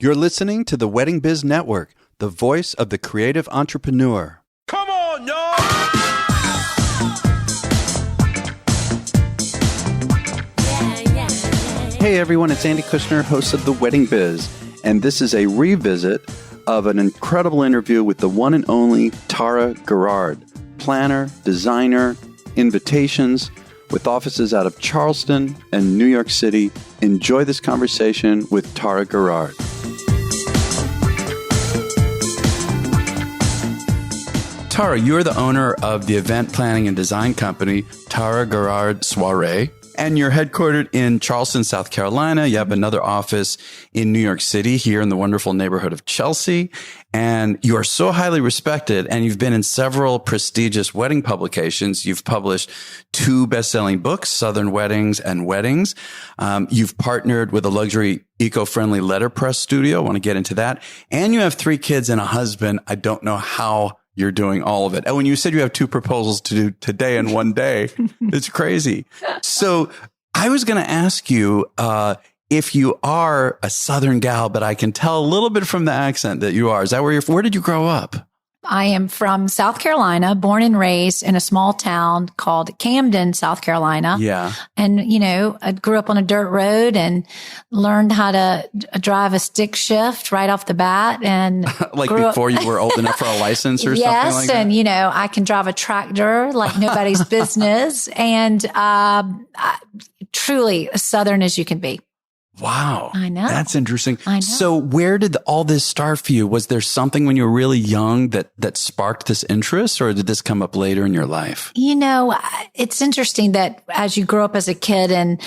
You're listening to the Wedding Biz Network, the voice of the creative entrepreneur. Come on, y'all! Hey everyone, it's Andy Kushner, host of The Wedding Biz, and this is a revisit of an incredible interview with the one and only Tara Guérard, planner, designer, invitations, with offices out of Charleston and New York City. Enjoy this conversation with Tara Guérard. Tara, you're the owner of the event planning and design company, Tara Guérard Soirée, and you're headquartered in Charleston, South Carolina. You have another office in New York City, here in the wonderful neighborhood of Chelsea. And you are so highly respected, and you've been in several prestigious wedding publications. You've published 2 best-selling books, Southern Weddings and Weddings. You've partnered with a luxury eco-friendly letterpress studio. I want to get into that. And you have 3 kids and a husband. I don't know how you're doing all of it. And when you said you have 2 proposals to do today in one day, it's crazy. So I was going to ask you, if you are a Southern gal, but I can tell a little bit from the accent that you are. Is that where did you grow up? I am from South Carolina, born and raised in a small town called Camden, South Carolina. Yeah. And, I grew up on a dirt road and learned how to drive a stick shift right off the bat. And like before you were old enough for a license or something like that? Yes. And, I can drive a tractor like nobody's business. And truly as Southern as you can be. Wow. I know. That's interesting. I know. So where did all this start for you? Was there something when you were really young that sparked this interest, or did this come up later in your life? It's interesting that as you grow up as a kid, and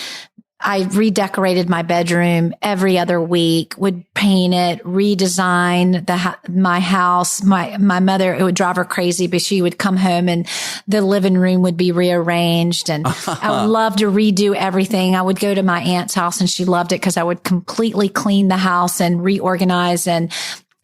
I redecorated my bedroom every other week, would paint it, redesign my house. My mother, it would drive her crazy, but she would come home and the living room would be rearranged. And I would love to redo everything. I would go to my aunt's house and she loved it because I would completely clean the house and reorganize and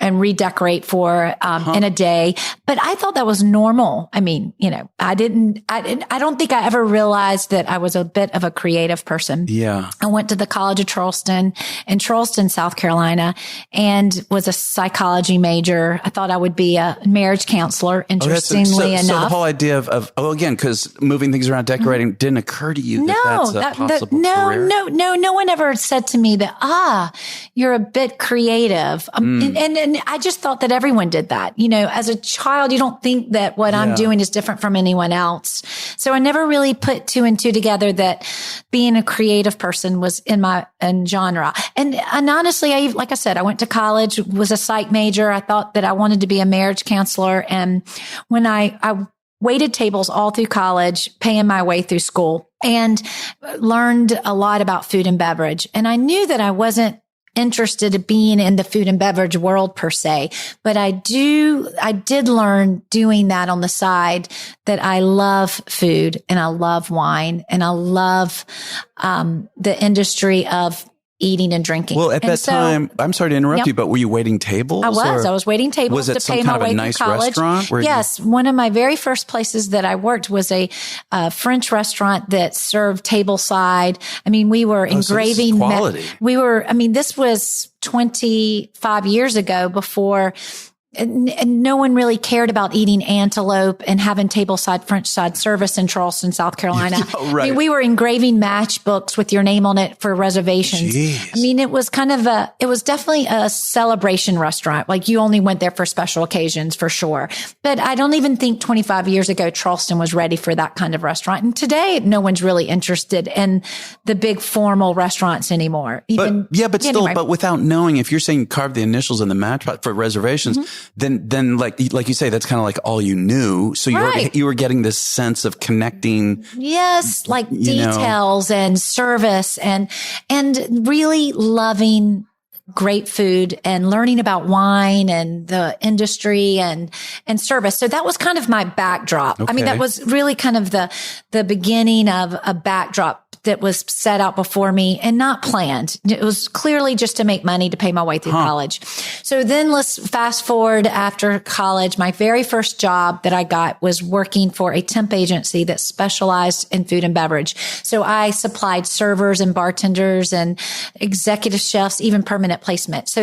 redecorate for, in a day. But I thought that was normal. I mean, I don't think I ever realized that I was a bit of a creative person. Yeah. I went to the College of Charleston in Charleston, South Carolina, and was a psychology major. I thought I would be a marriage counselor, interestingly enough. So the whole idea of again, because moving things around, decorating didn't occur to you that's a possible career? No one ever said to me that, you're a bit creative. And I just thought that everyone did that. As a child, you don't think that what I'm doing is different from anyone else. So I never really put 2 and 2 together that being a creative person was in my genre. And honestly, like I said, I went to college, was a psych major. I thought that I wanted to be a marriage counselor. And when I waited tables all through college, paying my way through school, and learned a lot about food and beverage. And I knew that I wasn't interested in being in the food and beverage world per se, but I did learn doing that on the side that I love food and I love wine and I love the industry of eating and drinking. Well, at that time, I'm sorry to interrupt you, but were you waiting tables? I was waiting tables to pay my way through college. Restaurant? Yes. One of my very first places that I worked was a French restaurant that served tableside. I mean, we were engraving. So this is quality. This was 25 years ago before. And no one really cared about eating antelope and having tableside French side service in Charleston, South Carolina. Right. I mean, we were engraving matchbooks with your name on it for reservations. Jeez. I mean, it was definitely a celebration restaurant. Like you only went there for special occasions for sure. But I don't even think 25 years ago, Charleston was ready for that kind of restaurant. And today, no one's really interested in the big formal restaurants anymore. But without knowing, if you're saying carve the initials in the match for reservations, then like you say, that's kind of like all you knew. So you were getting this sense of connecting. Yes. Like details and service and really loving great food and learning about wine and the industry and service. So that was kind of my backdrop. Okay. I mean, that was really kind of the beginning of a backdrop that was set out before me and not planned. It was clearly just to make money to pay my way through college. So then let's fast forward after college. My very first job that I got was working for a temp agency that specialized in food and beverage. So I supplied servers and bartenders and executive chefs, even permanent placement. So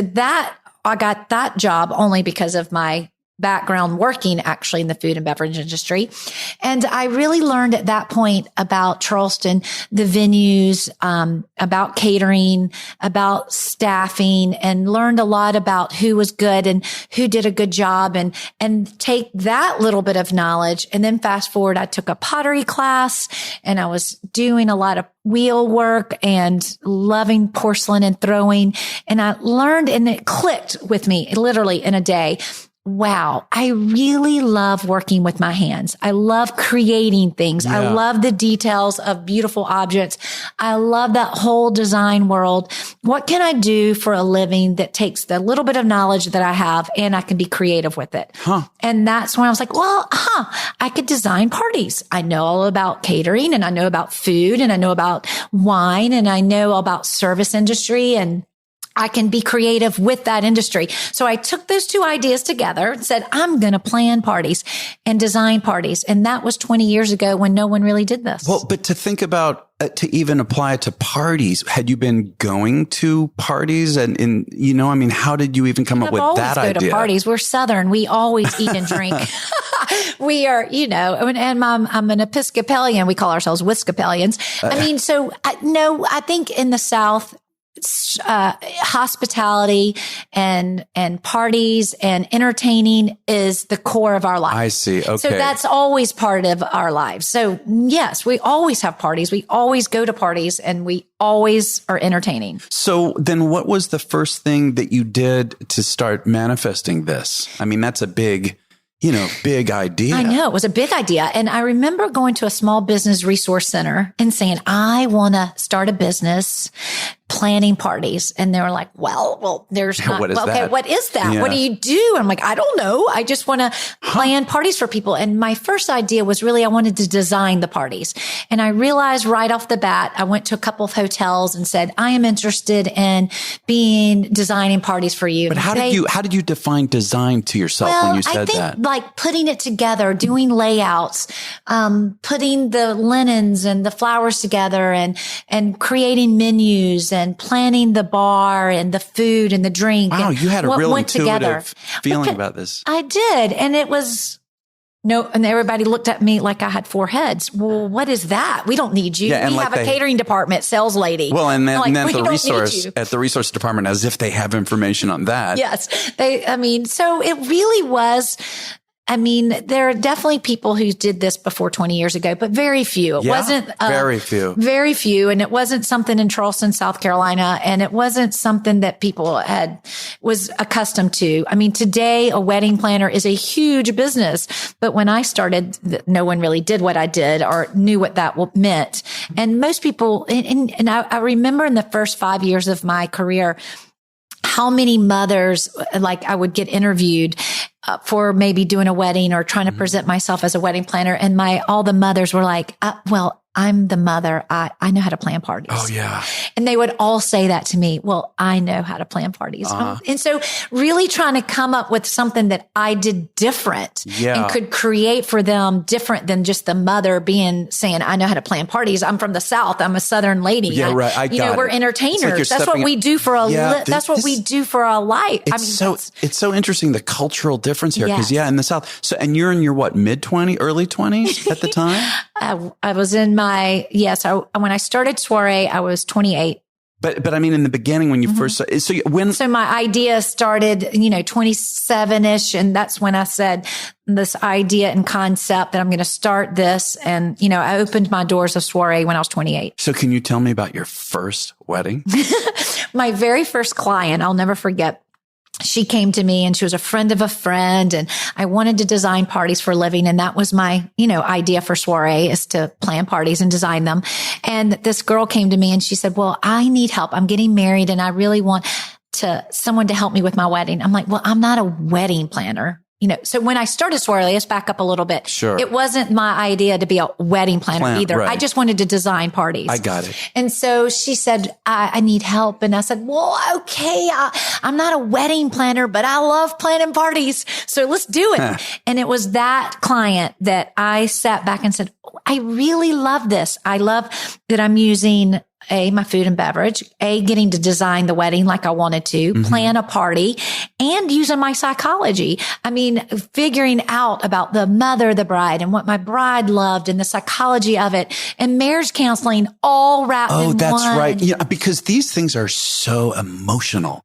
I got that job only because of my background working actually in the food and beverage industry. And I really learned at that point about Charleston, the venues, about catering, about staffing, and learned a lot about who was good and who did a good job, and take that little bit of knowledge. And then fast forward, I took a pottery class and I was doing a lot of wheel work and loving porcelain and throwing. And I learned, and it clicked with me literally in a day. Wow, I really love working with my hands. I love creating things. Yeah. I love the details of beautiful objects. I love that whole design world. What can I do for a living that takes the little bit of knowledge that I have and I can be creative with it? And that's when I was like, well, I could design parties. I know all about catering, and I know about food, and I know about wine, and I know all about service industry, and I can be creative with that industry. So I took those two ideas together and said, I'm going to plan parties and design parties. And that was 20 years ago when no one really did this. Well, but to think about, to even apply it to parties, had you been going to parties and how did you even come up with that idea? We always go to parties. We're Southern. We always eat and drink. We are, and I'm an Episcopalian. We call ourselves Whiskapalians. I think in the South, hospitality and parties and entertaining is the core of our life. I see. Okay. So that's always part of our lives. So yes, we always have parties. We always go to parties, and we always are entertaining. So then what was the first thing that you did to start manifesting this? I mean, that's a big idea. I know, it was a big idea. And I remember going to a small business resource center and saying, I want to start a business planning parties. And they were like, well, there's not, what is that? What is that? Yeah. What do you do? I'm like, I don't know. I just want to plan parties for people. And my first idea was really, I wanted to design the parties. And I realized right off the bat, I went to a couple of hotels and said, I am interested in designing parties for you. But how did you define design to yourself when you said that? Like putting it together, doing layouts, putting the linens and the flowers together, and creating menus and planning the bar and the food and the drink. Wow, you had a real intuitive feeling about this. I did. And it was and everybody looked at me like I had four heads. Well, what is that? We don't need you. Yeah, we have a catering department, sales lady. Well, and then at the resource department, as if they have information on that. Yes. So it really was. There are definitely people who did this before 20 years ago, but very few. It wasn't very few. And it wasn't something in Charleston, South Carolina. And it wasn't something that people was accustomed to. Today a wedding planner is a huge business, but when I started, no one really did what I did or knew what that meant. And most people, and I remember in the first 5 years of my career, how many mothers, I would get interviewed for maybe doing a wedding or trying to present myself as a wedding planner. And all the mothers were like, I'm the mother. I know how to plan parties. Oh, yeah. And they would all say that to me. Well, I know how to plan parties. And so really trying to come up with something that I did different and could create for them different than just the mother saying, I know how to plan parties. I'm from the South. I'm a Southern lady. Yeah, right. We're entertainers. That's what we do for that's what we do for our life. It's so interesting, the cultural difference here. Because in the South. So, and you're in your mid-20s, early 20s at the time? I was in when I started Soirée, I was 28. But in the beginning, when you first, so my idea started, 27-ish. And that's when I said this idea and concept that I'm going to start this. And, I opened my doors of Soirée when I was 28. So can you tell me about your first wedding? My very first client, I'll never forget. She came to me and she was a friend of a friend, and I wanted to design parties for a living. And that was my, idea for Soirée, is to plan parties and design them. And this girl came to me and she said, well, I need help. I'm getting married and I really want someone to help me with my wedding. I'm like, well, I'm not a wedding planner. so when I started Soirée, let's back up a little bit. Sure. It wasn't my idea to be a wedding planner either. Right. I just wanted to design parties. I got it. And so she said, I need help. And I said, well, okay, I'm not a wedding planner, but I love planning parties. So let's do it. And it was that client that I sat back and said, I really love this. I love that I'm using my food and beverage, getting to design the wedding like I wanted to, plan a party, and using my psychology. I mean, figuring out about the mother of the bride and what my bride loved and the psychology of it, and marriage counseling all wrapped in one. Oh, that's right. Yeah, because these things are so emotional.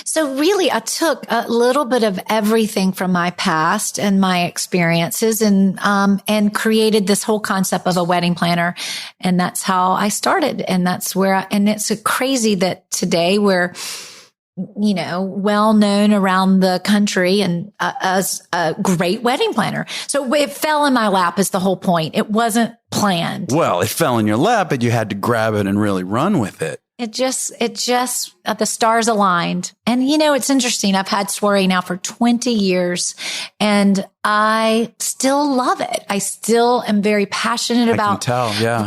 So really, I took a little bit of everything from my past and my experiences and created this whole concept of a wedding planner. And that's how I started. And that's where and it's crazy that today we're, well known around the country and as a great wedding planner. So it fell in my lap is the whole point. It wasn't planned. Well, it fell in your lap, but you had to grab it and really run with it. It just, the stars aligned. And, it's interesting. I've had Soirée now for 20 years and I still love it. I still am very passionate about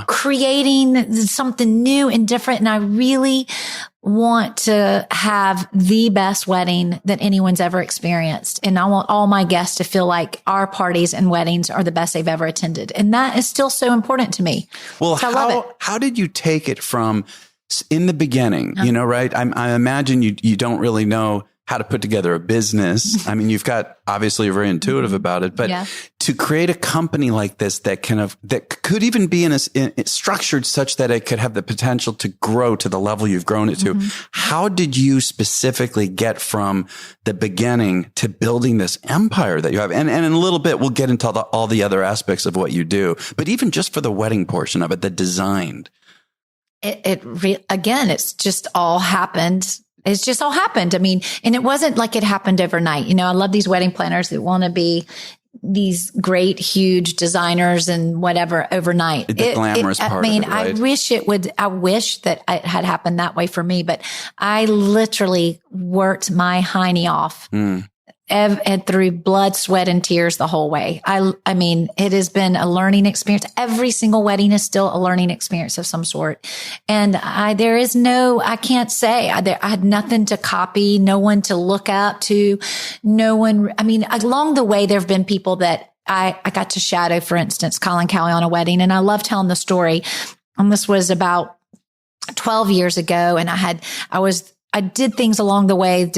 creating something new and different. And I really want to have the best wedding that anyone's ever experienced. And I want all my guests to feel like our parties and weddings are the best they've ever attended. And that is still so important to me. Well, so I love it. How did you take it from in the beginning, right? I imagine you don't really know how to put together a business. I mean, you've got obviously you're very intuitive about it, but to create a company like this that could even be structured such that it could have the potential to grow to the level you've grown it to. How did you specifically get from the beginning to building this empire that you have? And in a little bit, we'll get into all the other aspects of what you do, but even just for the wedding portion of it, the design. Again, it's just all happened. It's just all happened. I mean, and it wasn't like it happened overnight. I love these wedding planners that want to be these great, huge designers and whatever overnight. The glamorous part of it, right? I wish that it had happened that way for me, but I literally worked my hiney off. And through blood, sweat, and tears the whole way. I mean, it has been a learning experience. Every single wedding is still a learning experience of some sort. And I can't say I had nothing to copy, no one to look up to, no one. I mean, along the way, there have been people that I got to shadow, for instance, Colin Cowie on a wedding. And I love telling the story. And this was about 12 years ago. And I did things along the way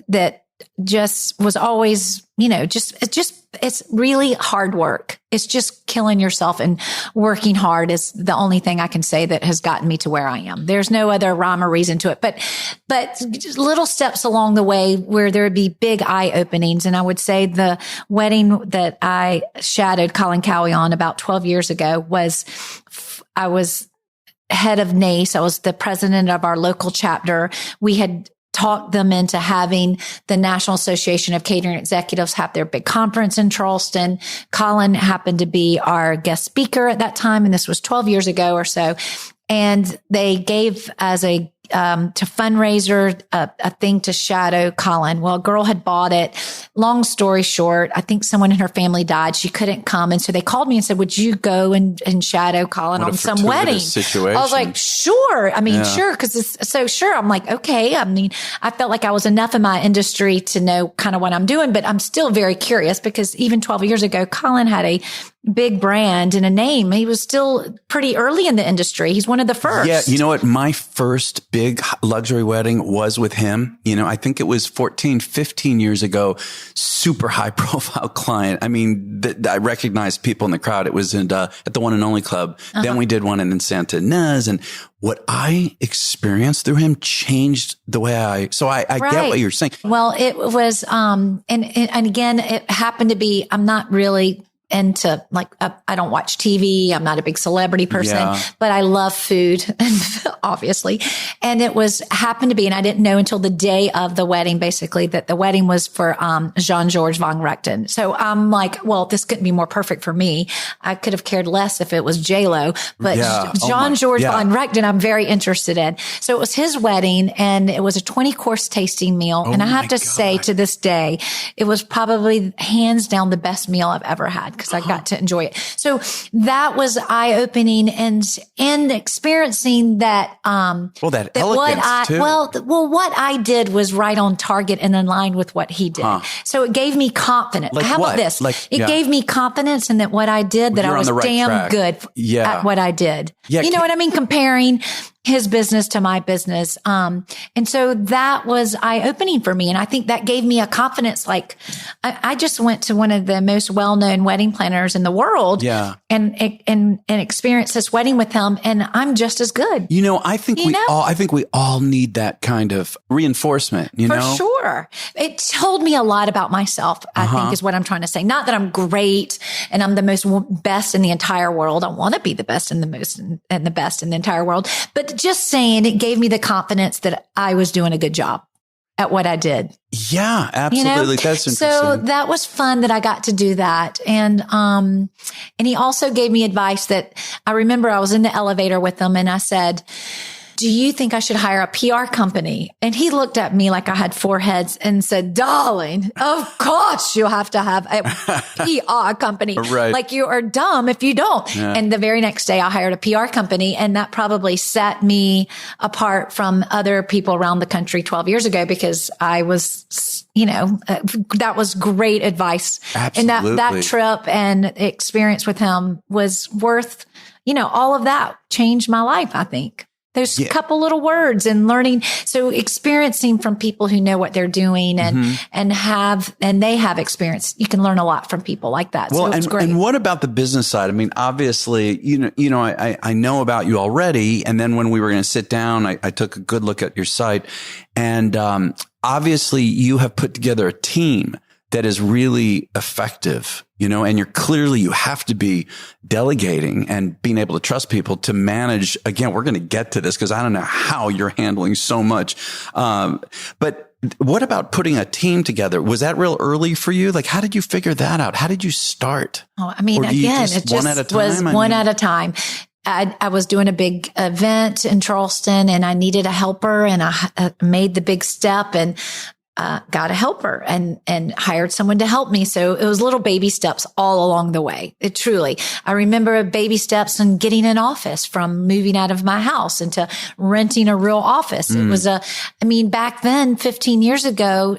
that just was always, it's really hard work. It's just killing yourself and working hard is the only thing I can say that has gotten me to where I am. There's no other rhyme or reason to it, but just little steps along the way where there would be big eye openings. And I would say the wedding that I shadowed Colin Cowie on about 12 years ago I was head of NACE. I was the president of our local chapter. We had talked them into having the National Association of Catering Executives have their big conference in Charleston. Colin happened to be our guest speaker at that time. And this was 12 years ago or so. And they gave as to fundraiser, a thing to shadow Colin. Well, a girl had bought it. Long story short, I think someone in her family died. She couldn't come. And so they called me and said, would you go and shadow Colin on some wedding? Situation. I was like, sure. I mean, sure. Cause it's so sure. I'm like, okay. I mean, I felt like I was enough in my industry to know kind of what I'm doing, but I'm still very curious because even 12 years ago, Colin had a big brand and a name. He was still pretty early in the industry. He's one of the first. Yeah. You know what? My first big luxury wedding was with him. I think it was 14, 15 years ago. Super high profile client. I mean, I recognized people in the crowd. It was at the One and Only Club. Then we did one in Santa Ynez, and what I experienced through him changed the way I get what you're saying. Well, it was, and again, it happened to be, I'm not really into I don't watch TV. I'm not a big celebrity person, but I love food, obviously. And it happened to be, and I didn't know until the day of the wedding, basically, that the wedding was for Jean-Georges von Rechten. So I'm like, well, this couldn't be more perfect for me. I could have cared less if it was J-Lo, but Jean-Georges von Rechten, I'm very interested in. So it was his wedding, and it was a 20-course tasting meal. And I have to say, to this day, it was probably hands down the best meal I've ever had, because I got to enjoy it. So that was eye-opening, and experiencing that. That elegance too. What I did was right on target and in line with what he did. So it gave me confidence. How about this? It gave me confidence in that what I did, that I was damn good at what I did. You know what I mean? Comparing his business to my business. And so that was eye-opening for me. And I think that gave me a confidence. Like, I just went to one of the most well-known wedding planners in the world and experienced this wedding with him. And I'm just as good. I think we all need that kind of reinforcement, For sure. It told me a lot about myself, I think, is what I'm trying to say. Not that I'm great and I'm the best in the entire world. I want to be the best and the best in the entire world. But just saying, it gave me the confidence that I was doing a good job at what I did. Yeah, absolutely. That's interesting. So that was fun that I got to do that. And he also gave me advice that I remember I was in the elevator with him, and I said, do you think I should hire a PR company? And he looked at me like I had four heads and said, darling, of course you have to have a PR company. Right. Like, you are dumb if you don't. Yeah. And the very next day I hired a PR company, and that probably set me apart from other people around the country 12 years ago, because I was, that was great advice. Absolutely. And that trip and experience with him was worth, all of that changed my life, I think. Those couple little words and learning. So experiencing from people who know what they're doing and they have experience. You can learn a lot from people like that. Well, so it's great. And what about the business side? I mean, obviously, I know about you already. And then when we were going to sit down, I took a good look at your site, and obviously you have put together a team that is really effective, and you have to be delegating and being able to trust people to manage. Again, we're going to get to this because I don't know how you're handling so much. But what about putting a team together? Was that real early for you? Like, how did you figure that out? How did you start? Oh, I mean, again, it just was one at a time. I was doing a big event in Charleston, and I needed a helper, and I made the big step and got a helper and hired someone to help me. So it was little baby steps all along the way. I remember baby steps and getting an office, from moving out of my house into renting a real office. It was back then, 15 years ago,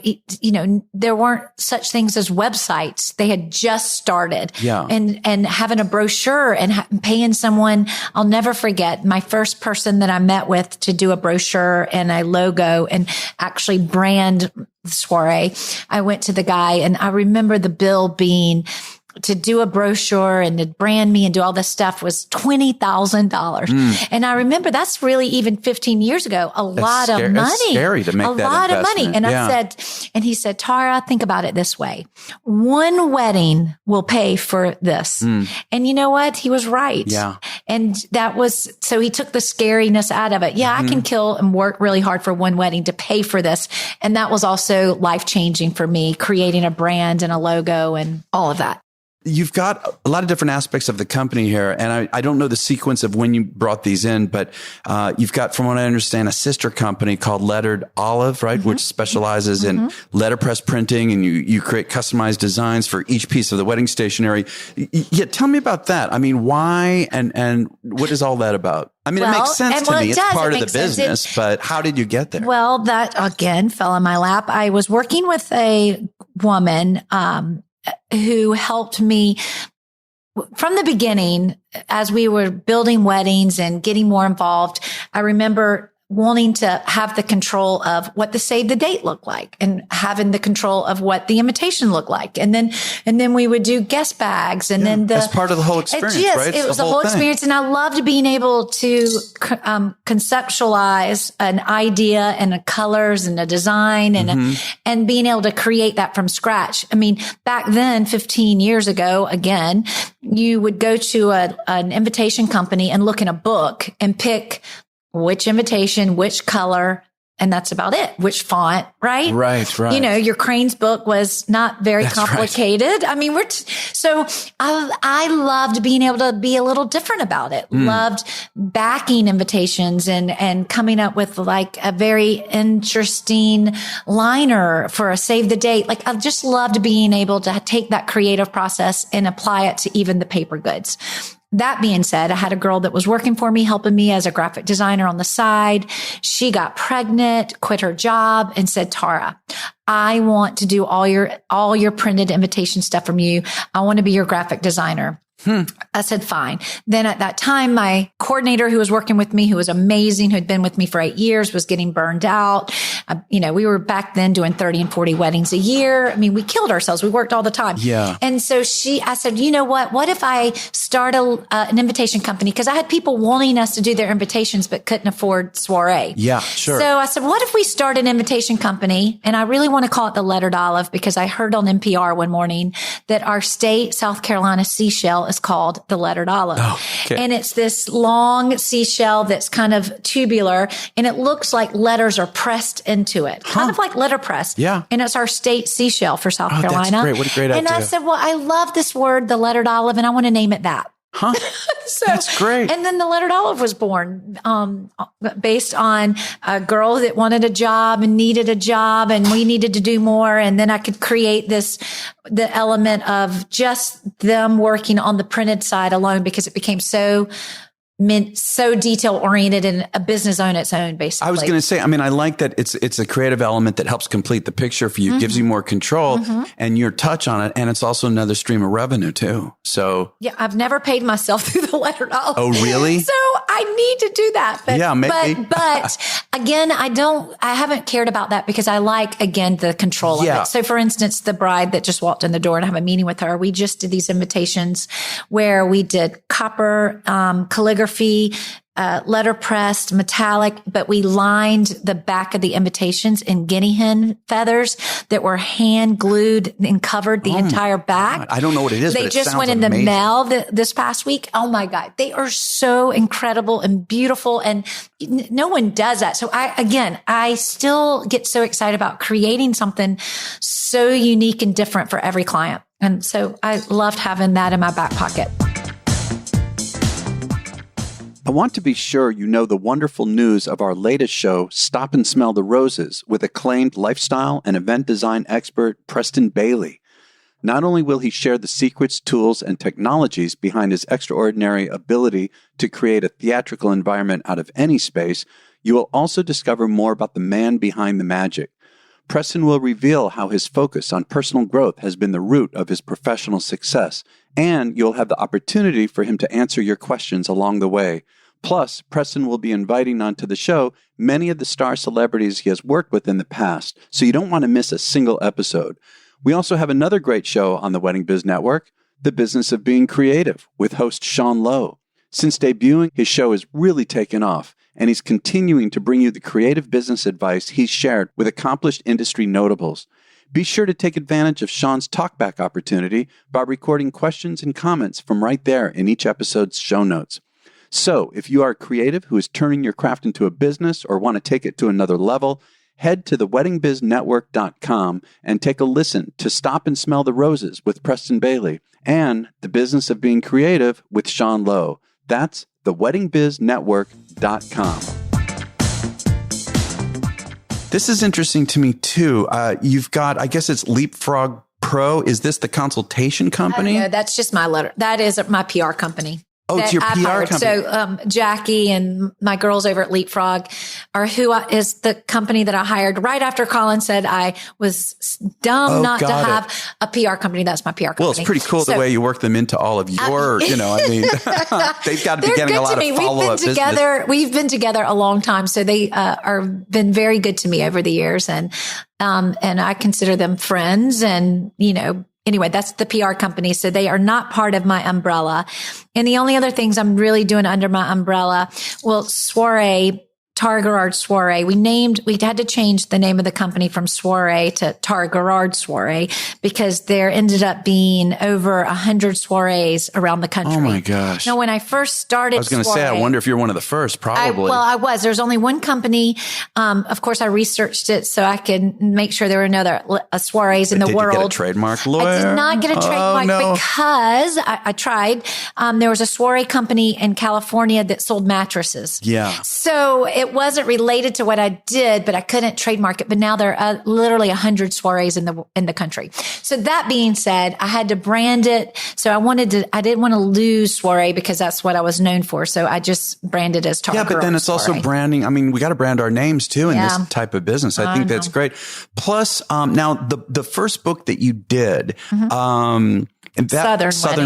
there weren't such things as websites. They had just started. Yeah. And having a brochure and paying someone, I'll never forget my first person that I met with to do a brochure and a logo and actually brand the soiree. I went to the guy, and I remember the bill being to do a brochure and to brand me and do all this stuff was $20,000. And I remember that's really, even 15 years ago, a lot of money. It's scary to make that investment. A lot of money. And I said, and he said, Tara, think about it this way. One wedding will pay for this. And you know what? He was right. Yeah. And so he took the scariness out of it. Yeah, I can kill and work really hard for one wedding to pay for this. And that was also life-changing for me, creating a brand and a logo and all of that. You've got a lot of different aspects of the company here, and I don't know the sequence of when you brought these in, but you've got, from what I understand, a sister company called Lettered Olive, right, which specializes in letterpress printing, and you create customized designs for each piece of the wedding stationery. Yeah, tell me about that. I mean, why and what is all that about? I mean, it makes sense to me. It's part of the business, but how did you get there? Well, that again fell in my lap. I was working with a woman who helped me from the beginning as we were building weddings and getting more involved. I remember wanting to have the control of what the save the date looked like and having the control of what the invitation looked like. And then we would do guest bags and then that's part of the whole experience, right? It was the whole experience. And I loved being able to conceptualize an idea and the colors and the design and being able to create that from scratch. I mean, back then, 15 years ago, again, you would go to an invitation company and look in a book and pick which invitation, which color, and that's about it. Which font, right? Right. You know, your Crane's book was not very complicated. Right. I mean, so I loved being able to be a little different about it. Loved backing invitations and coming up with like a very interesting liner for a save the date. Like I just loved being able to take that creative process and apply it to even the paper goods. That being said, I had a girl that was working for me, helping me as a graphic designer on the side. She got pregnant, quit her job and said, Tara, I want to do all your printed invitation stuff from you. I want to be your graphic designer. I said, fine. Then at that time, my coordinator who was working with me, who was amazing, who had been with me for 8 years, was getting burned out. We were back then doing 30 and 40 weddings a year. I mean, we killed ourselves. We worked all the time. Yeah. And so I said, you know what? What if I start an invitation company? Because I had people wanting us to do their invitations, but couldn't afford soiree. Yeah, sure. So I said, what if we start an invitation company? And I really want to call it the Lettered Olive because I heard on NPR one morning that our state, South Carolina seashell is called the Lettered Olive. Oh, okay. And it's this long seashell that's kind of tubular and it looks like letters are pressed into it, kind of like letterpress. Yeah. And it's our state seashell for South Carolina. That's great. What a great idea. And I said, well, I love this word, the Lettered Olive, and I want to name it that. That's great. And then the Lettered Olive was born, based on a girl that wanted a job and needed a job and we needed to do more. And then I could create the element of just them working on the printed side alone because it became so detail oriented and a business on its own, basically. I was going to say, I mean, I like that it's a creative element that helps complete the picture for you, gives you more control and your touch on it. And it's also another stream of revenue too. So yeah, I've never paid myself through the Lettered Olive. Oh, really? So I need to do that. But, yeah, maybe. But again, I haven't cared about that because I like, again, the control of it. So for instance, the bride that just walked in the door and I have a meeting with her, we just did these invitations where we did copper, calligraphy, letterpressed, metallic, but we lined the back of the invitations in guinea hen feathers that were hand glued and covered the entire back. God. I don't know what it is, they but it just sounds went in the amazing. mail this past week. Oh my God. They are so incredible and beautiful and no one does that. So I still get so excited about creating something so unique and different for every client. And so I loved having that in my back pocket. I want to be sure you know the wonderful news of our latest show, Stop and Smell the Roses, with acclaimed lifestyle and event design expert Preston Bailey. Not only will he share the secrets, tools, and technologies behind his extraordinary ability to create a theatrical environment out of any space, you will also discover more about the man behind the magic. Preston will reveal how his focus on personal growth has been the root of his professional success, and you'll have the opportunity for him to answer your questions along the way. Plus, Preston will be inviting onto the show many of the star celebrities he has worked with in the past, so you don't want to miss a single episode. We also have another great show on the Wedding Biz Network, The Business of Being Creative, with host Sean Lowe. Since debuting, his show has really taken off, and he's continuing to bring you the creative business advice he's shared with accomplished industry notables. Be sure to take advantage of Sean's talkback opportunity by recording questions and comments from right there in each episode's show notes. So, if you are a creative who is turning your craft into a business or want to take it to another level, head to theweddingbiznetwork.com and take a listen to Stop and Smell the Roses with Preston Bailey and The Business of Being Creative with Sean Lowe. That's theweddingbiznetwork.com. This is interesting to me too. You've got, I guess it's Leapfrog Pro. Is this the consultation company? No, that's just my letter. That is my PR company. Oh, it's your I've PR hired. company. So, Jackie and my girls over at Leapfrog is the company that I hired right after Colin said I was dumb not to have a PR company. That's my PR company. Well, it's pretty cool the way you work them into all of your, they've got to be getting a lot of follow-up business. We've been together a long time. So they are been very good to me over the years. And I consider them friends and, anyway, that's the PR company. So they are not part of my umbrella. And the only other things I'm really doing under my umbrella, Soirée, Tara Guérard Soirée. We had to change the name of the company from Soirée to Tara Guérard Soirée because there ended up being over 100 soirees around the country. Oh my gosh. Now, when I first started, I was going to say, I wonder if you're one of the first, probably. I was. There's only one company. Of course, I reserched it so I could make sure there were no other soirees in the world. Did you get a trademark lawyer? I did not get a trademark because I tried. There was a soiree company in California that sold mattresses. Yeah. So it wasn't related to what I did, but I couldn't trademark it. But now there are literally 100 soirees in the country. So that being said, I had to brand it. So I didn't want to lose Soirée because that's what I was known for. So I just branded as Tara. Yeah, but then it's also branding. I mean, we got to brand our names too in this type of business. I think that's great. Plus, now the first book that you did, Southern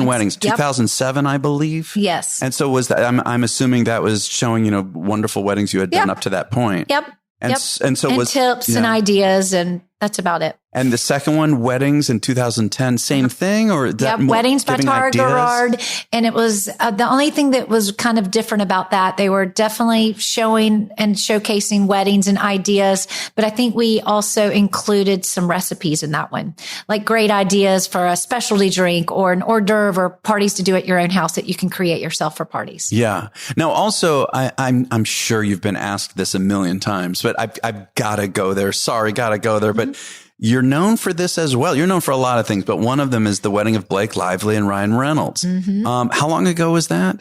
Weddings, 2007, I believe. Yes. And so was that, I'm assuming that was showing, wonderful weddings you had done up to that point. Yep. And so was tips and ideas, and that's about it. And the second one, Weddings in 2010, same thing, or that Weddings by Tara Guérard. And it was the only thing that was kind of different about that. They were definitely showing and showcasing weddings and ideas, but I think we also included some recipes in that one, like great ideas for a specialty drink or an hors d'oeuvre or parties to do at your own house that you can create yourself for parties. Yeah. Now, also, I'm sure you've been asked this a million times, but I've got to go there. Sorry, got to go there, but. You're known for this as well. You're known for a lot of things, but one of them is the wedding of Blake Lively and Ryan Reynolds. Mm-hmm. How long ago was that?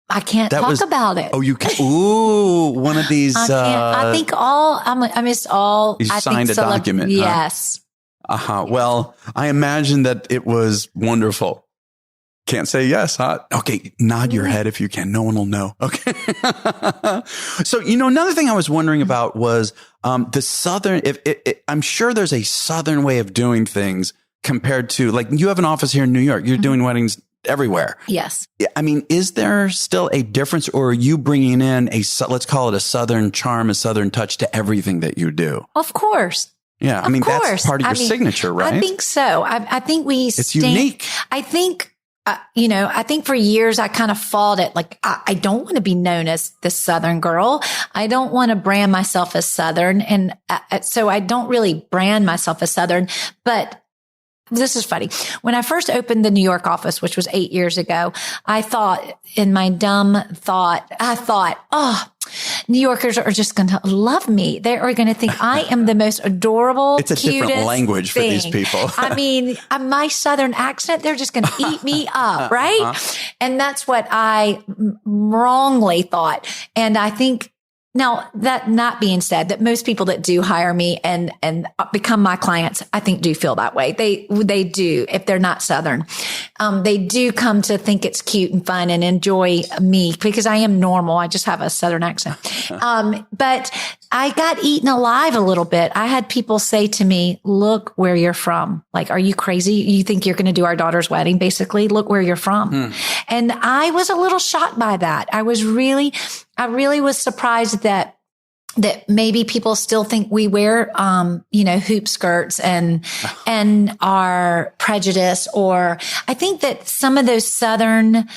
I can't talk about it. Oh, you can. Ooh, one of these. I think I missed all. You signed a document. Yes. Well, I imagine that it was wonderful. Can't say yes, huh? Okay, nod your head if you can. No one will know. Okay. So, another thing I was wondering about was the Southern, I'm sure there's a Southern way of doing things compared to, like, you have an office here in New York. You're doing weddings everywhere. Yes. I mean, is there still a difference, or are you bringing in let's call it a Southern charm, a Southern touch to everything that you do? Of course. Yeah. I mean, that's part of your signature, right? I think so. I think it's unique. I think, I think for years I kind of fought it. Like, I don't want to be known as the Southern girl. I don't want to brand myself as Southern. And so I don't really brand myself as Southern, but this is funny. When I first opened the New York office, which was 8 years ago, I thought in my dumb thought, oh, New Yorkers are just going to love me. They are going to think I am the most adorable, it's a different language for these people. I mean, my Southern accent, they're just going to eat me up, right? And that's what I wrongly thought. And I think, now, that not being said, that most people that do hire me and become my clients, I think do feel that way. They do, if they're not Southern. They do come to think it's cute and fun and enjoy me because I am normal. I just have a Southern accent. But I got eaten alive a little bit. I had people say to me, look where you're from. Like, are you crazy? You think you're going to do our daughter's wedding? Basically, look where you're from. And I was a little shocked by that. I really was surprised that maybe people still think we wear, hoop skirts and are prejudiced, or I think that some of those Southern,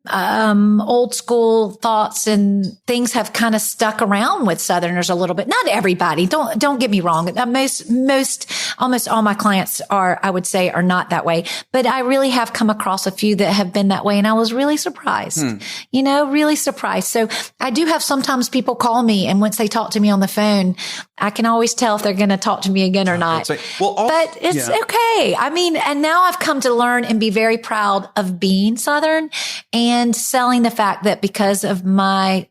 old school thoughts and things have kind of stuck around with Southerners a little bit. Not everybody. Don't get me wrong. Almost all my clients I would say are not that way, but I really have come across a few that have been that way. And I was really surprised, really surprised. So I do have sometimes people call me, and once they talk to me on the phone, I can always tell if they're going to talk to me again or not. But it's okay. I mean, and now I've come to learn and be very proud of being Southern and selling the fact that because of my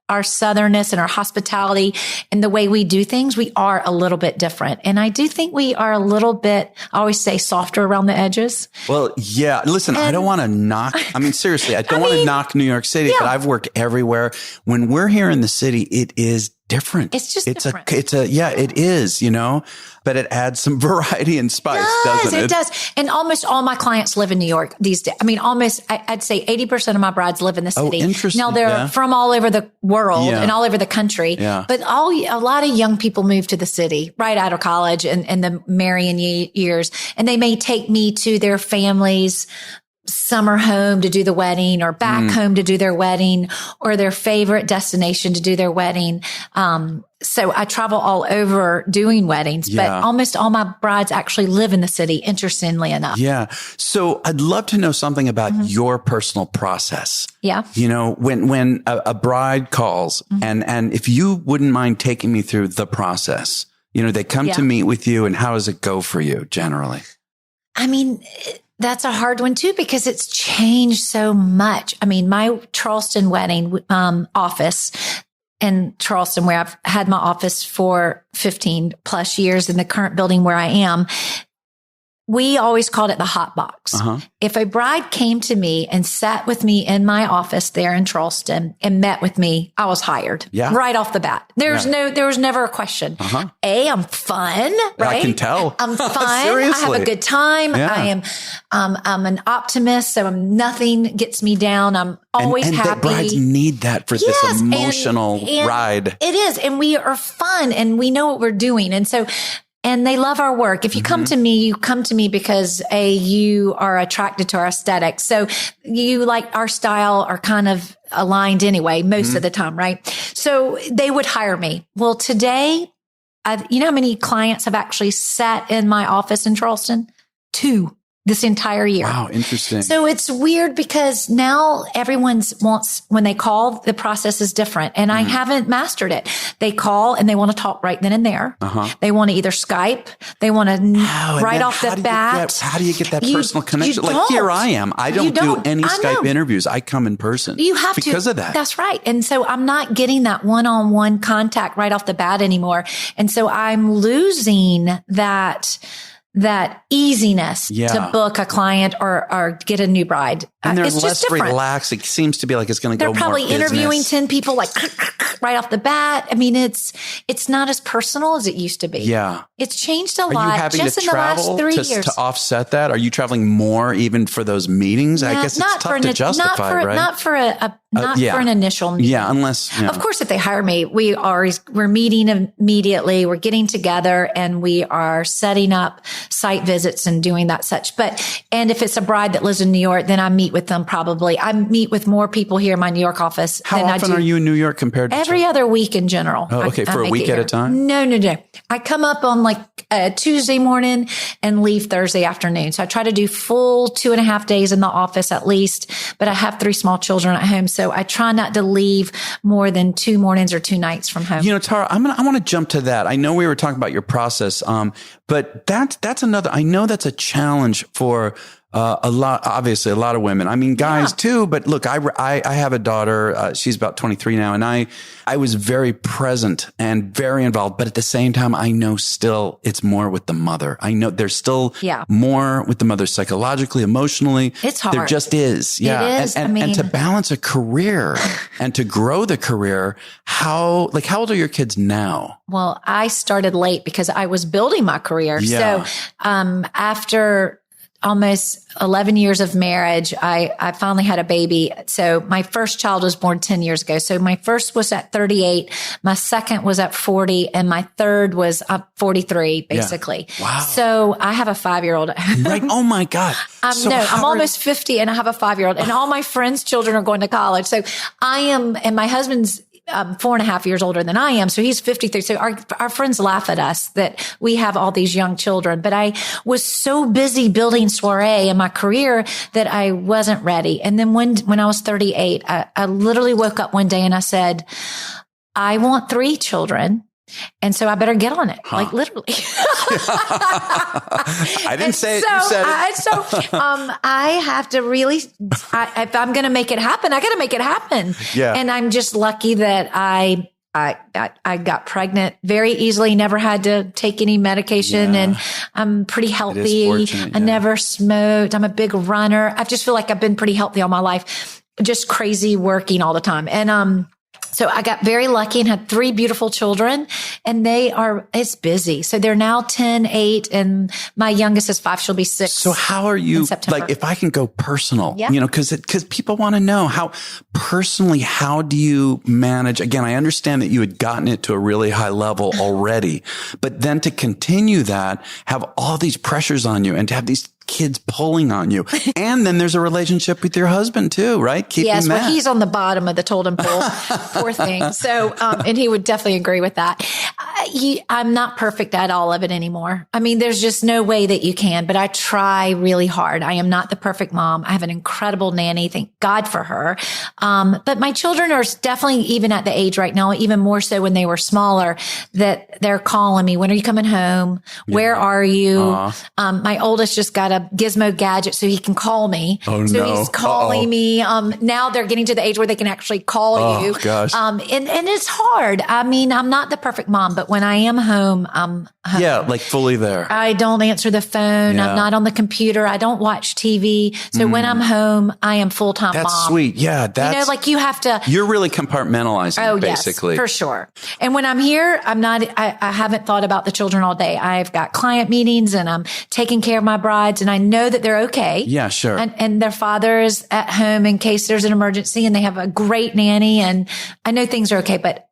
our southernness and our hospitality and the way we do things, we are a little bit different. And I do think we are a little bit, I always say, softer around the edges. Well, yeah. Listen, I don't want to knock. I mean, seriously, I don't want to knock New York City, but I've worked everywhere. When we're here in the city, it is different. It's just different. It is, but it adds some variety and spice, doesn't it? It does. And almost all my clients live in New York these days. I mean, I'd say 80% of my brides live in the city. Oh, interesting. Now they're from all over the world and all over the country. Yeah. But a lot of young people move to the city right out of college and the marrying years. And they may take me to their family's summer home to do the wedding, or back home to do their wedding, or their favorite destination to do their wedding. So I travel all over doing weddings, but almost all my brides actually live in the city, interestingly enough. Yeah. So I'd love to know something about your personal process. Yeah. When a bride calls and if you wouldn't mind taking me through the process, they come to meet with you, and how does it go for you generally? I mean, that's a hard one too, because it's changed so much. I mean, my Charleston wedding office in Charleston, where I've had my office for 15 plus years in the current building where I am, we always called it the hot box. If a bride came to me and sat with me in my office there in Charleston and met with me, I was hired right off the bat. There was never a question. I'm fun, right? I can tell. I'm fun. I have a good time. I'm an optimist. So nothing gets me down. I'm always happy. And brides need that for this emotional ride. It is. And we are fun and we know what we're doing. And they love our work. If you come to me, you come to me because you are attracted to our aesthetic. So you like our style, are kind of aligned anyway, most of the time, right? So they would hire me. Well, today, you know how many clients have actually sat in my office in Charleston? 2. This entire year. Wow, interesting. So it's weird because now when they call, the process is different, and I haven't mastered it. They call and they want to talk right then and there. They want to either Skype, they want to right off the bat. How do you get that personal connection? Like here I am. I don't do any Skype interviews. I come in person. You have to. Because of that. That's right. And so I'm not getting that one-on-one contact right off the bat anymore. And so I'm losing that easiness to book a client or get a new bride. And they're it's less just relaxed. It seems to be like it's going to go more They're probably interviewing business. 10 people like right off the bat. I mean, it's not as personal as it used to be. Yeah. It's changed a lot. Are you having just to in the last travel 3 years. to offset that? Are you traveling more even for those meetings? I guess it's tough to justify, right? Not for an initial meeting. Yeah, unless, Of course, if they hire me, we're meeting immediately. We're getting together and we are setting up site visits and doing that such. And if it's a bride that lives in New York, then I meet with them probably. I meet with more people here in my New York office. How often are you in New York compared to every other week in general? Oh, okay. For a week at a time? No. I come up on like Tuesday morning and leave Thursday afternoon. So I try to do full 2.5 days in the office at least, but I have 3 small children at home. So I try not to leave more than 2 mornings or 2 nights from home. Tara, I want to jump to that. I know we were talking about your process, but that's another, I know that's a challenge for obviously a lot of women. I mean, guys too, but look, I have a daughter. She's about 23 now, and I was very present and very involved, but at the same time, I know still it's more with the mother. I know there's still more with the mother psychologically, emotionally. It's hard. There just is. Yeah. It is. And to balance a career and to grow the career, how old are your kids now? Well, I started late because I was building my career. Yeah. So, after almost 11 years of marriage, I finally had a baby. So my first child was born 10 years ago. So my first was at 38. My second was at 40. And my third was up 43, basically. Yeah. Wow. So I have a 5-year-old. Right. Oh my God. I'm almost 50 and I have a 5-year-old and all my friends' children are going to college. So and my husband's 4.5 years older than I am. So he's 53. So our friends laugh at us that we have all these young children, but I was so busy building Soirée in my career that I wasn't ready. And then when I was 38, I literally woke up one day and I said, I want 3 children And so I better get on it, like literally. I didn't say it. You said it. I have to really, if I'm going to make it happen, I got to make it happen. Yeah. And I'm just lucky that I got pregnant very easily, never had to take any medication, and I'm pretty healthy. I never smoked. I'm a big runner. I just feel like I've been pretty healthy all my life, just crazy working all the time. And, so I got very lucky and had 3 beautiful children, and it's busy. So they're now 10, 8, and my youngest is 5. She'll be 6. So how are you, like, if I can go personal, cause people want to know how do you manage? Again, I understand that you had gotten it to a really high level already, but then to continue that, have all these pressures on you and to have these kids pulling on you. And then there's a relationship with your husband too, right? Yes, well, he's on the bottom of the totem pole. Poor thing. So, and he would definitely agree with that. I'm not perfect at all of it anymore. I mean, there's just no way that you can, but I try really hard. I am not the perfect mom. I have an incredible nanny. Thank God for her. But my children are definitely, even at the age right now, even more so when they were smaller, that they're calling me. When are you coming home? Where are you? My oldest just got a gizmo gadget so he can call me. So he's calling me. Now they're getting to the age where they can actually call you. Gosh. And it's hard. I mean, I'm not the perfect mom, but when I am home, I'm home. Yeah, like fully there. I don't answer the phone. Yeah. I'm not on the computer. I don't watch TV. So when I'm home, I am full-time mom. That's sweet. Yeah. That's, like you have to. You're really compartmentalizing basically. Yes, for sure. And when I'm here, I haven't thought about the children all day. I've got client meetings and I'm taking care of my brides, and I know that they're okay. Yeah, sure. And their father is at home in case there's an emergency, and they have a great nanny, and I know things are okay, but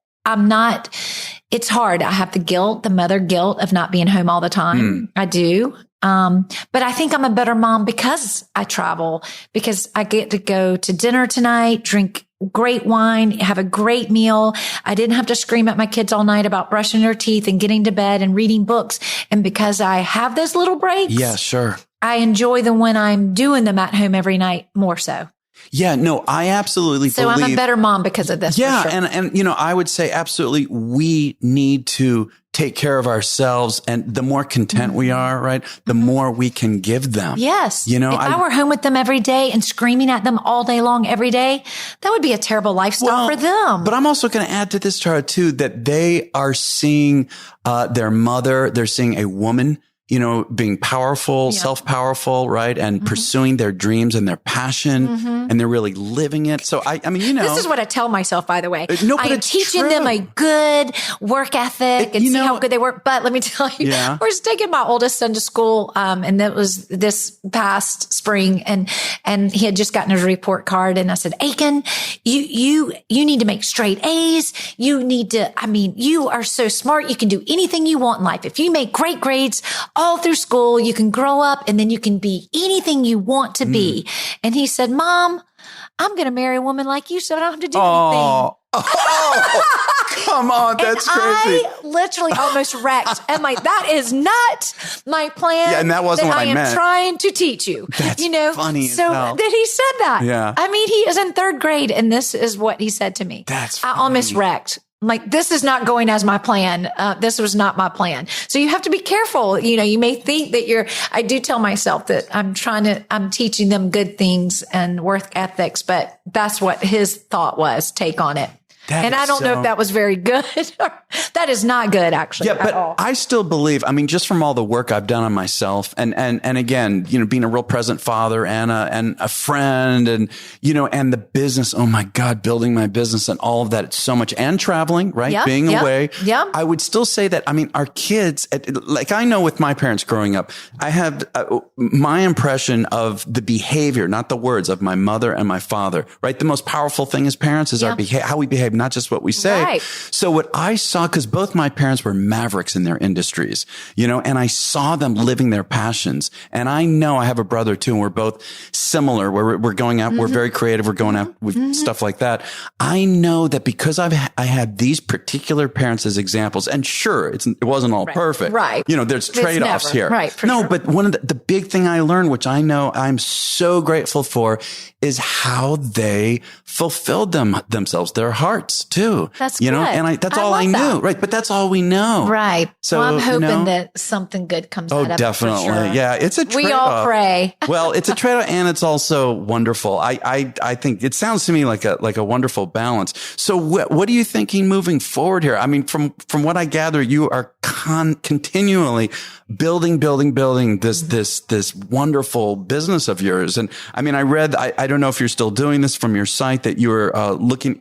it's hard. I have the mother guilt of not being home all the time. I do. But I think I'm a better mom because I travel, because I get to go to dinner tonight, drink great wine, have a great meal. I didn't have to scream at my kids all night about brushing their teeth and getting to bed and reading books. And because I have those little breaks. Yeah, sure. I enjoy them when I'm doing them at home every night more so. Yeah, no, I absolutely believe. So I'm a better mom because of this. Yeah. For sure. And, I would say absolutely we need to take care of ourselves, and the more content we are, right, the more we can give them. Yes. If I were home with them every day and screaming at them all day long every day, that would be a terrible lifestyle for them. But I'm also going to add to this, Tara, too, that they are seeing their mother, they're seeing a woman, being powerful, self-powerful, right? And pursuing their dreams and their passion, and they're really living it. So I mean, this is what I tell myself, by the way. No, but I'm teaching them a good work ethic and see how good they work. But let me tell you, we're taking my oldest son to school. And that was this past spring, and he had just gotten his report card. And I said, Aiken, you need to make straight A's. You are so smart. You can do anything you want in life. If you make great grades all through school, you can grow up and then you can be anything you want to be. And he said, Mom, I'm going to marry a woman like you, so I don't have to do anything. Oh, come on. That's crazy. I literally almost wrecked. I'm like, that is not my plan. Yeah, and that wasn't what I meant. I am trying to teach you. That's funny. So that he said that. Yeah. I mean, he is in 3rd grade, and this is what he said to me. That's funny. I almost wrecked. I'm like, this is not going as my plan. This was not my plan. So you have to be careful. You may think that I do tell myself that I'm teaching them good things and work ethics, but that's what his thought was, take on it. And I don't know if that was very good. That is not good, actually. Yeah, but I still believe, just from all the work I've done on myself and again, being a real present father and a friend and the business. Oh my God, building my business and all of that. It's so much, and traveling, right? Being away. Yeah. I would still say that, our kids, like I know with my parents growing up, I have my impression of the behavior, not the words, of my mother and my father, right? The most powerful thing as parents is how we behave, not just what we say. Right. So what I saw, because both my parents were mavericks in their industries, and I saw them living their passions. And I know I have a brother too, and we're both similar. We're going out, we're very creative, we're going out with stuff like that. I know that because I had these particular parents as examples, and sure, it wasn't all perfect. Right. There's trade-offs here. Right. Sure. But one of the big thing I learned, which I know I'm so grateful for, is how they fulfilled themselves, their heart. sports too. That's you know, good. and that's all I knew. That. Right. But that's all we know. Right. So I'm hoping that something good comes out of it. Definitely. For sure. Yeah. It's a trade-off. We all pray. Well, it's a trade-off and it's also wonderful. I think it sounds to me like a wonderful balance. So what are you thinking moving forward here? I mean, from what I gather, you are continually building this wonderful business of yours. And I mean, I read, I don't know if you're still doing this from your site, that you were looking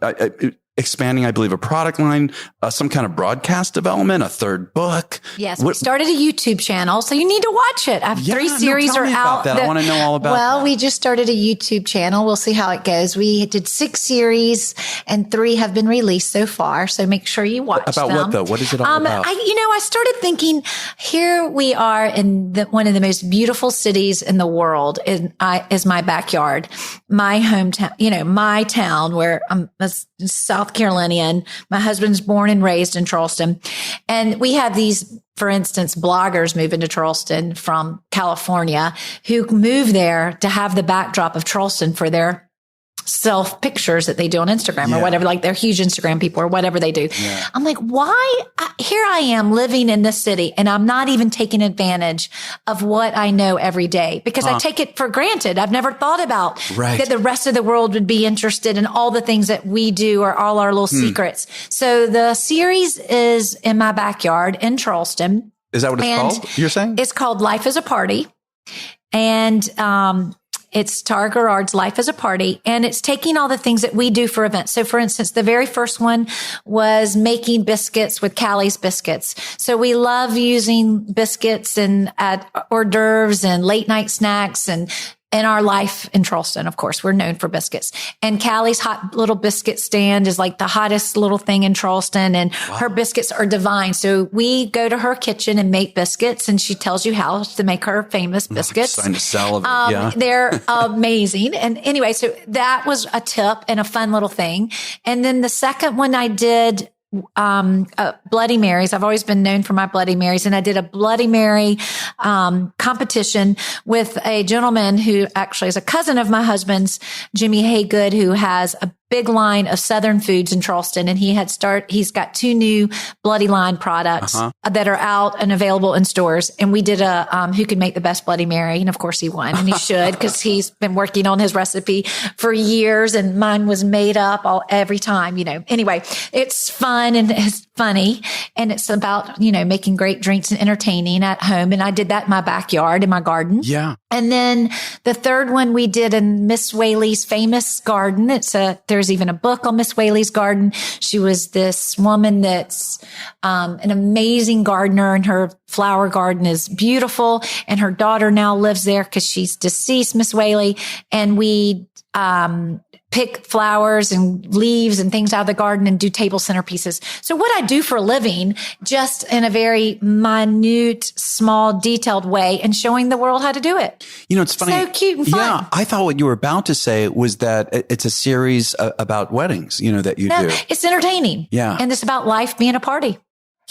expanding, I believe, a product line, some kind of broadcast development, a third book. Yes, we started a YouTube channel, so you need to watch it. I have 3 series tell me out. About that. I want to know all about Well, that. we just started a YouTube channel. We'll see how it goes. We did 6 series and 3 have been released so far. So make sure you watch about them. What though? What is it all about? I started thinking, here we are in one of the most beautiful cities in the world is my backyard, my hometown, my town where I'm a South Carolinian. My husband's born and raised in Charleston. And we have these, for instance, bloggers moving to Charleston from California who move there to have the backdrop of Charleston for their self pictures that they do on Instagram or whatever, like they're huge Instagram people or whatever they do. Yeah. I'm like, why? Here I am living in this city and I'm not even taking advantage of what I know every day because I take it for granted. I've never thought about that the rest of the world would be interested in all the things that we do or all our little secrets. So the series is in my backyard in Charleston. Is that what it's called? You're saying? It's called Life is a Party. And, it's Tara Guérard's Life is a Party, and it's taking all the things that we do for events. So, for instance, the very first one was making biscuits with Callie's Biscuits. So we love using biscuits and hors d'oeuvres and late night snacks and in our life in Charleston, of course, we're known for biscuits. And Callie's hot little biscuit stand is like the hottest little thing in Charleston. And her biscuits are divine. So we go to her kitchen and make biscuits and she tells you how to make her famous biscuits. Starting to salivate. They're amazing. And anyway, so that was a tip and a fun little thing. And then the second one I did, Bloody Marys. I've always been known for my Bloody Marys. And I did a Bloody Mary, competition with a gentleman who actually is a cousin of my husband's, Jimmy Haygood, who has a big line of Southern foods in Charleston. And he's got 2 new Bloody line products that are out and available in stores. And we did who could make the best Bloody Mary. And of course he won and he should, because he's been working on his recipe for years and mine was made up every time, Anyway, it's fun and it's funny and it's about, making great drinks and entertaining at home. And I did that in my backyard, in my garden. Yeah. And then the third one we did in Miss Whaley's famous garden. There's even a book on Miss Whaley's garden. She was this woman that's an amazing gardener and her flower garden is beautiful. And her daughter now lives there because she's deceased, Miss Whaley. And we pick flowers and leaves and things out of the garden and do table centerpieces. So what I do for a living, just in a very minute, small, detailed way and showing the world how to do it. It's funny. So cute and fun. Yeah. I thought what you were about to say was that it's a series about weddings, that you do. It's entertaining. Yeah. And it's about life being a party.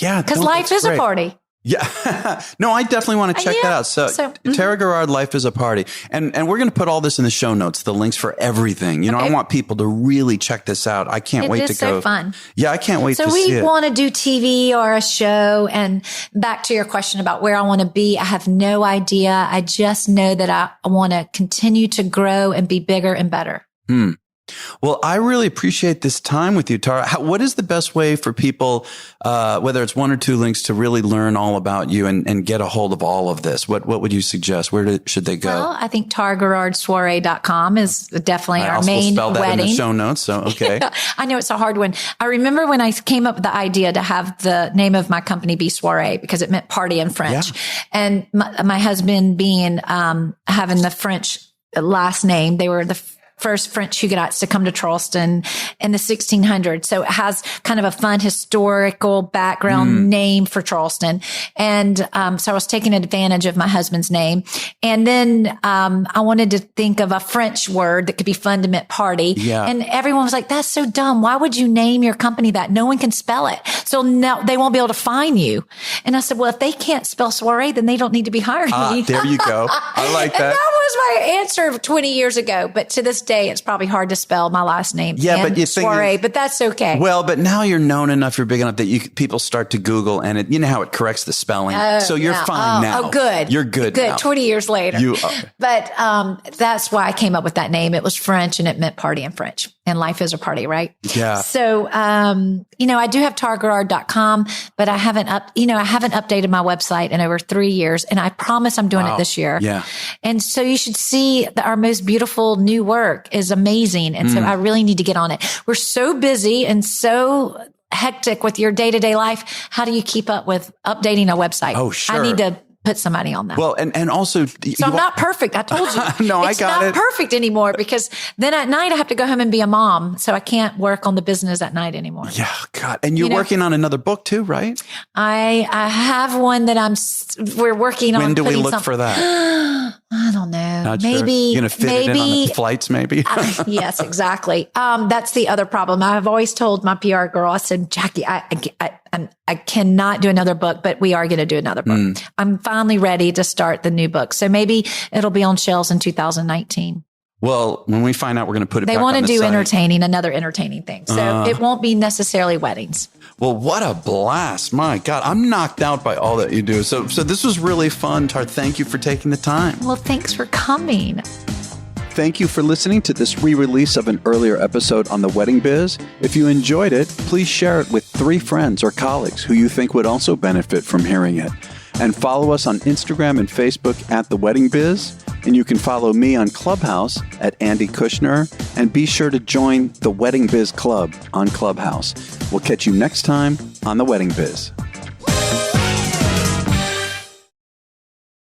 Yeah. Because life is a party. Yeah. No, I definitely want to check that out. So Tara Guérard, Life is a Party. And we're going to put all this in the show notes, the links for everything. I want people to really check this out. I can't wait to go. It's so fun. Yeah, I can't wait to see it. So we want to do TV or a show. And back to your question about where I want to be, I have no idea. I just know that I want to continue to grow and be bigger and better. Well, I really appreciate this time with you, Tara. What is the best way for people, whether it's 1 or 2 links, to really learn all about you and get a hold of all of this? What would you suggest? Where should they go? Well, I think TaraGuéardSoirée.com is definitely our main spell that wedding. in the show notes. So, okay. Yeah, I know it's a hard one. I remember when I came up with the idea to have the name of my company be Soirée because it meant party in French. Yeah. And my husband being, having the French last name, they were the first French Huguenots to come to Charleston in the 1600s. So it has kind of a fun historical background name for Charleston. And so I was taking advantage of my husband's name. And then I wanted to think of a French word that could be fun to meant party. Yeah. And everyone was like, that's so dumb. Why would you name your company that? No one can spell it. So no, they won't be able to find you. And I said, well, if they can't spell soiree, then they don't need to be hiring me. There you go. I like that. And that was my answer 20 years ago, but to this day, it's probably hard to spell my last name. Yeah, but you think Soirée, but that's okay. Well, but now you're known enough, you're big enough that people start to Google, and you know how it corrects the spelling. So you're fine now. Oh, good. You're good. Good. Now. 20 years later. You are. But that's why I came up with that name. It was French, and it meant party in French. And life is a party, right? Yeah. So, I do have TaraGuérard.com, but I haven't updated my website in over 3 years. And I promise I'm doing it this year. Yeah. And so you should see our most beautiful new work is amazing. And so I really need to get on it. We're so busy and so hectic with your day-to-day life. How do you keep up with updating a website? Oh, sure. I need to put some money on that. Well, and also, so I'm not perfect. I told you. No, it's I got it. It's not perfect anymore because then at night I have to go home and be a mom. So I can't work on the business at night anymore. Yeah, God. And you're working on another book too, right? I have one that we're working on. When do we look for that? I don't know. Not maybe sure. You're going to fit it in on the flights, maybe? Yes, exactly. That's the other problem. I've always told my PR girl, I said, Jackie, I cannot do another book, but we are going to do another book. I'm finally ready to start the new book. So maybe it'll be on shelves in 2019. Well, when we find out, we're going to put it back on the site. They want to do another entertaining thing. So it won't be necessarily weddings. Well, what a blast. My God, I'm knocked out by all that you do. So this was really fun, Tara. Thank you for taking the time. Well, thanks for coming. Thank you for listening to this re-release of an earlier episode on the Wedding Biz. If you enjoyed it, please share it with 3 friends or colleagues who you think would also benefit from hearing it. And follow us on Instagram and Facebook at The Wedding Biz. And you can follow me on Clubhouse at Andy Kushner. And be sure to join the Wedding Biz Club on Clubhouse. We'll catch you next time on The Wedding Biz.